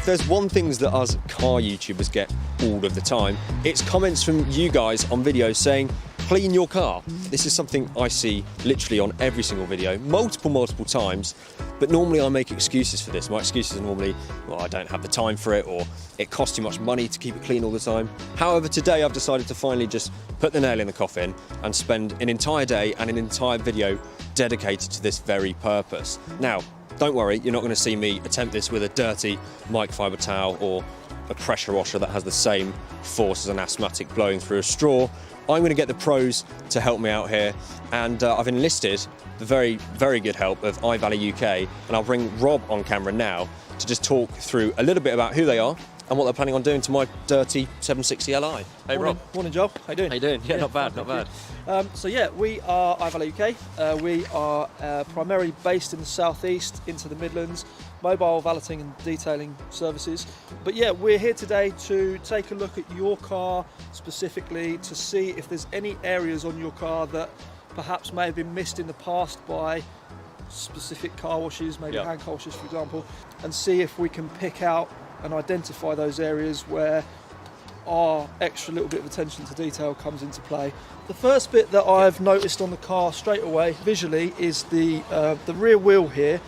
If there's one thing that us car YouTubers get all of the time, it's comments from you guys on videos saying, clean your car. This is something I see literally on every single video, multiple times, but normally I make excuses for this. My excuses are normally, well, I don't have the time for it, or it costs too much money to keep it clean all the time. However, today I've decided to finally just put the nail in the coffin and spend an entire day and an entire video dedicated to this very purpose. Now, don't worry, you're not going to see me attempt this with a dirty microfiber towel or a pressure washer that has the same force as an asthmatic blowing through a straw. I'm going to get the pros to help me out here, and I've enlisted the very good help of iValley UK, and I'll bring Rob on camera now to just talk through a little bit about who they are and what they're planning on doing to my dirty 760 Li. Hey Rob. Morning Joel, how you doing? How you doing? Yeah, not bad. So yeah, we are iValley UK. We are primarily based in the southeast into the Midlands, mobile valeting and detailing services. But yeah, we're here today to take a look at your car specifically to see if there's any areas on your car that perhaps may have been missed in the past by specific car washes, maybe hand car washes for example, and see if we can pick out and identify those areas where our extra little bit of attention to detail comes into play. The first bit that I've noticed on the car straight away visually is the rear wheel here.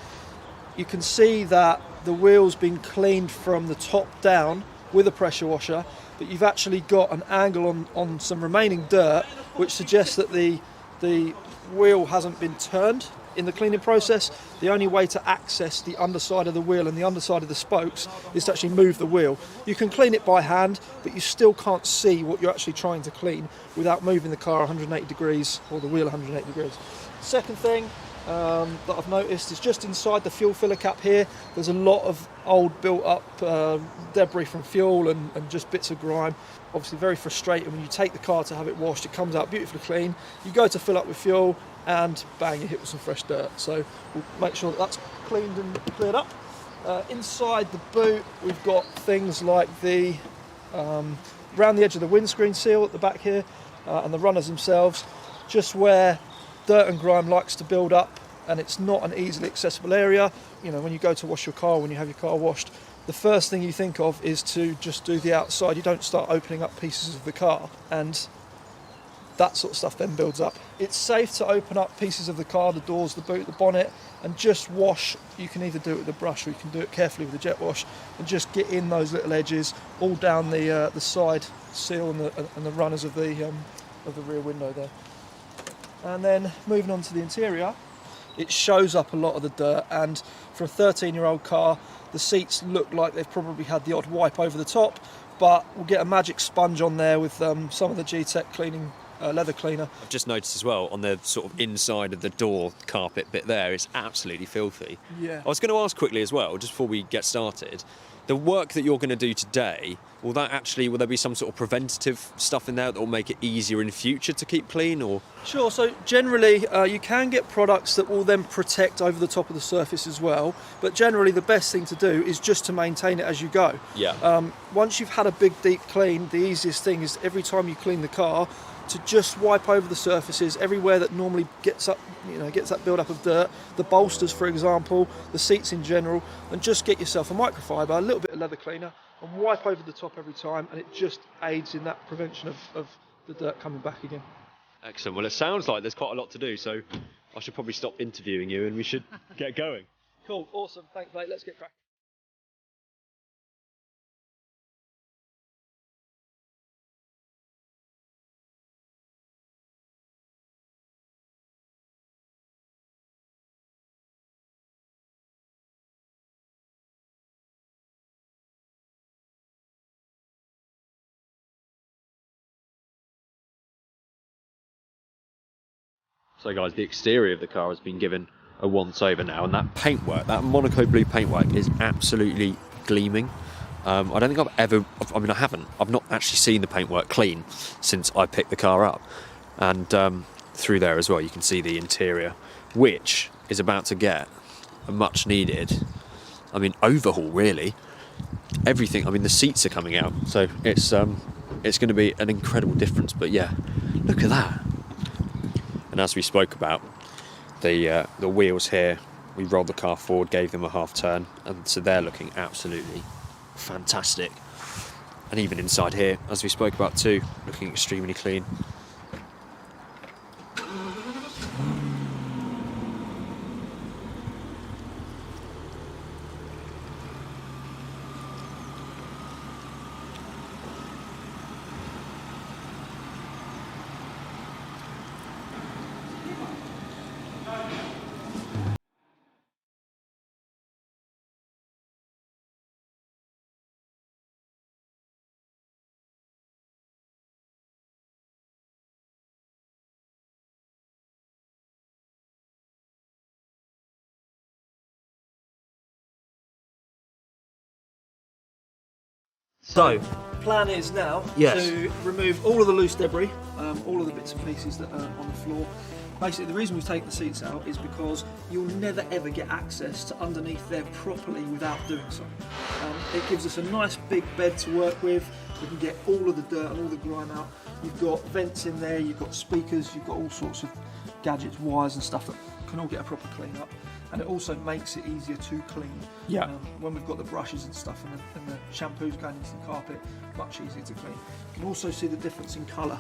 You can see that the wheel's been cleaned from the top down with a pressure washer, but you've actually got an angle on some remaining dirt which suggests that the wheel hasn't been turned in the cleaning process. The only way to access the underside of the wheel and the underside of the spokes is to actually move the wheel. You can clean it by hand, but you still can't see what you're actually trying to clean without moving the car 180 degrees or the wheel 180 degrees. Second thing that I've noticed is just inside the fuel filler cap here, there's a lot of old built up debris from fuel and just bits of grime. Obviously very frustrating when you take the car to have it washed, it comes out beautifully clean, you go to fill up with fuel and bang, you hit with some fresh dirt. So we'll make sure that that's cleaned and cleared up. Inside the boot we've got things like the around the edge of the windscreen seal at the back here and the runners themselves, just where dirt and grime likes to build up and it's not an easily accessible area. You know, when you go to wash your car, when you have your car washed, the first thing you think of is to just do the outside. You don't start opening up pieces of the car, and that sort of stuff then builds up. It's safe to open up pieces of the car, the doors, the boot, the bonnet, and just wash. You can either do it with a brush or you can do it carefully with a jet wash and just get in those little edges all down the side seal and the runners of the rear window there. And then moving on to the interior, it shows up a lot of the dirt, and for a 13-year-old car, the seats look like they've probably had the odd wipe over the top, but we'll get a magic sponge on there with some of the G-Tech cleaning leather cleaner. I've just noticed as well on the sort of inside of the door carpet bit there, it's absolutely filthy. Yeah. I was going to ask quickly as well, just before we get started, the work that you're going to do today, will there be some sort of preventative stuff in there that will make it easier in future to keep clean, or? Sure, so generally you can get products that will then protect over the top of the surface as well, but generally the best thing to do is just to maintain it as you go. Yeah. Once you've had a big deep clean, the easiest thing is every time you clean the car to just wipe over the surfaces everywhere that normally gets that build up of dirt, the bolsters for example, the seats in general, and just get yourself a microfiber, a little bit of leather cleaner, and wipe over the top every time, and it just aids in that prevention of the dirt coming back again. Excellent. Well, it sounds like there's quite a lot to do, so I should probably stop interviewing you and we should get going. Cool, awesome, thanks mate, let's get cracking. So guys, the exterior of the car has been given a once over now, and that paintwork, that Monaco blue paintwork is absolutely gleaming. I don't think I've not actually seen the paintwork clean since I picked the car up. And through there as well, you can see the interior, which is about to get a much needed, overhaul really. Everything, the seats are coming out, so it's going to be an incredible difference. But yeah, look at that. And as we spoke about, the wheels here, we rolled the car forward, gave them a half turn, and so they're looking absolutely fantastic. And even inside here, as we spoke about too, looking extremely clean. So, plan is now Yes. to remove all of the loose debris, all of the bits and pieces that are on the floor. Basically, the reason we've taken the seats out is because you'll never ever get access to underneath there properly without doing so. It gives us a nice big bed to work with. We can get all of the dirt and all the grime out. You've got vents in there, you've got speakers, you've got all sorts of gadgets, wires and stuff that can all get a proper clean up. And it also makes it easier to clean. Yeah. When we've got the brushes and stuff and the shampoos going into the carpet, much easier to clean. You can also see the difference in colour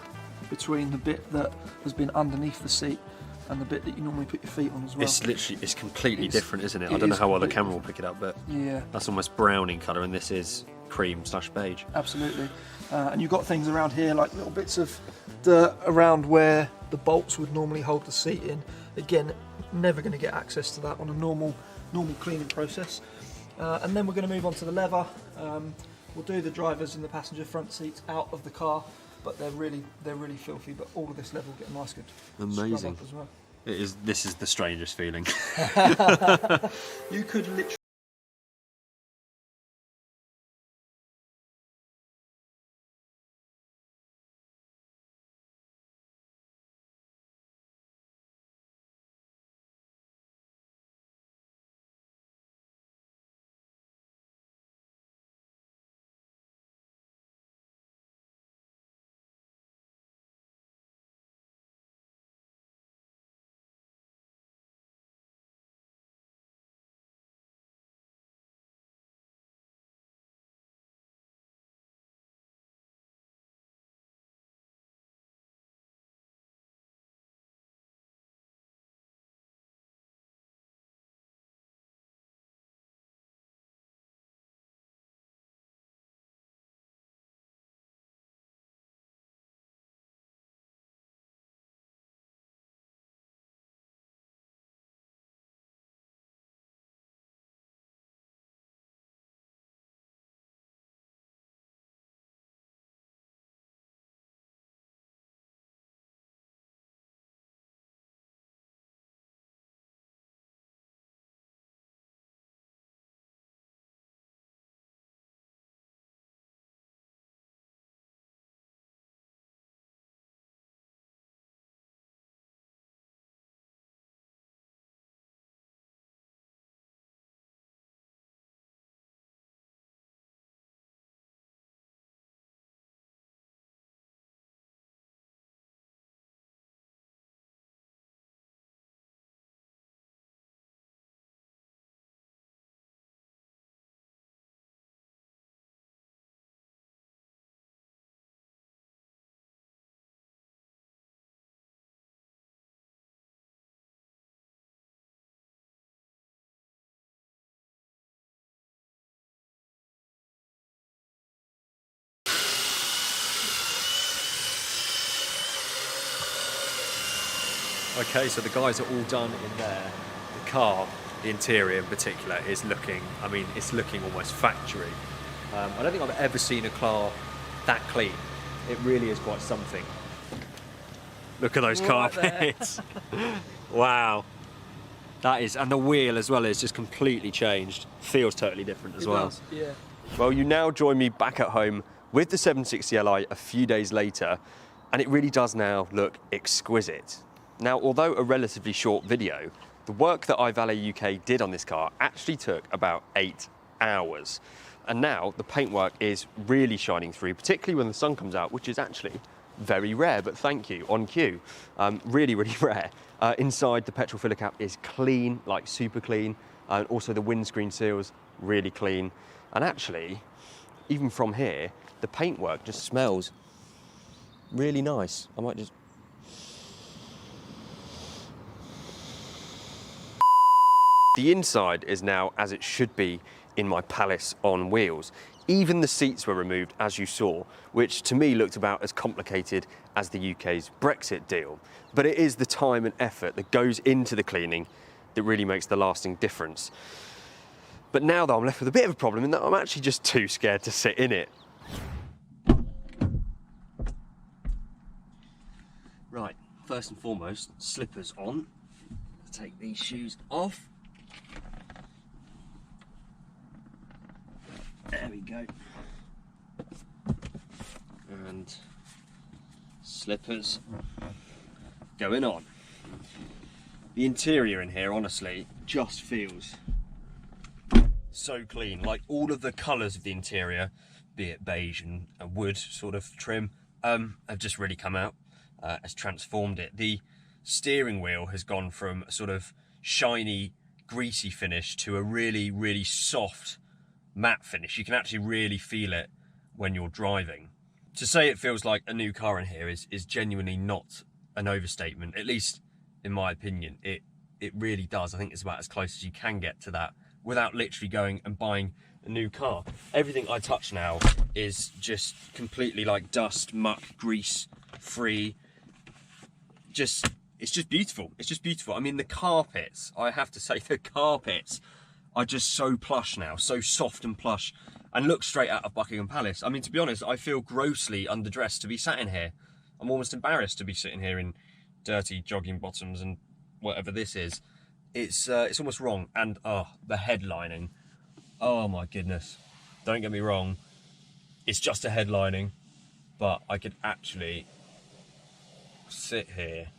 between the bit that has been underneath the seat and the bit that you normally put your feet on as well. it's completely different, isn't it? I it don't know is how well the completely camera will pick it up, but yeah, that's almost brown in colour, and this is cream/beige. absolutely. And you've got things around here like little bits of dirt around where the bolts would normally hold the seat in. Again, never going to get access to that on a normal cleaning process. And then we're going to move on to the leather. We'll do the driver's and the passenger front seats out of the car, but they're really filthy. But all of this leather will get a nice good Amazing. scrub up as well. This is the strangest feeling. You could literally. Okay, so the guys are all done in there. The car, the interior in particular, is looking, I mean, it's looking almost factory. I don't think I've ever seen a car that clean. It really is quite something. Look at those Right there. carpets. Wow. That is, and the wheel as well is just completely changed. Feels totally different as well. Does, yeah. Well, you now join me back at home with the 760 Li a few days later, and it really does now look exquisite. Now, although a relatively short video, the work that iValet UK did on this car actually took about 8 hours. And now the paintwork is really shining through, particularly when the sun comes out, which is actually very rare, but thank you, on cue. Really, really rare. Inside, the petrol filler cap is clean, like super clean. Also the windscreen seals, really clean. And actually, even from here, the paintwork just smells really nice. I might just... The inside is now as it should be in my Palace on wheels. Even the seats were removed, as you saw, which to me looked about as complicated as the UK's Brexit deal. But it is the time and effort that goes into the cleaning that really makes the lasting difference. But now though, I'm left with a bit of a problem in that I'm actually just too scared to sit in it. Right, first and foremost, slippers on. Take these shoes off. There we go. And slippers going on. The interior in here, honestly, just feels so clean. Like all of the colours of the interior, be it beige and a wood sort of trim, have just really come out, has transformed it. The steering wheel has gone from a sort of shiny, greasy finish to a really, really soft, matte finish. You can actually really feel it when you're driving. To say it feels like a new car in here is genuinely not an overstatement, at least in my opinion. It really does. I think it's about as close as you can get to that without literally going and buying a new car. Everything I touch now is just completely like dust, muck, grease free. It's just beautiful. It's just beautiful. I mean, the carpets, I have to say, the carpets are just so plush now, so soft and plush, and look straight out of Buckingham Palace. I mean, to be honest, I feel grossly underdressed to be sat in here. I'm almost embarrassed to be sitting here in dirty jogging bottoms and whatever this is. It's almost wrong. And the headlining. Oh my goodness. Don't get me wrong. It's just a headlining, but I could actually sit here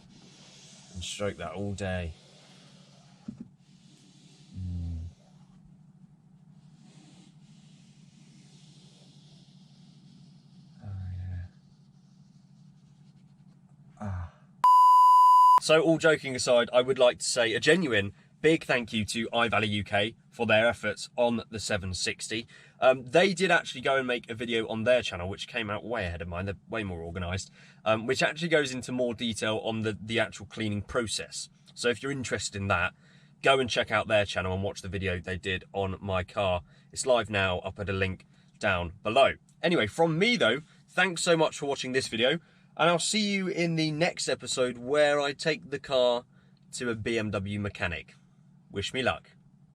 and stroke that all day. So all joking aside, I would like to say a genuine big thank you to iValley UK for their efforts on the 760. They did actually go and make a video on their channel, which came out way ahead of mine. They're way more organised, which actually goes into more detail on the actual cleaning process. So if you're interested in that, go and check out their channel and watch the video they did on my car. It's live now. I'll put a link down below. Anyway, from me though, thanks so much for watching this video. And I'll see you in the next episode where I take the car to a BMW mechanic. Wish me luck.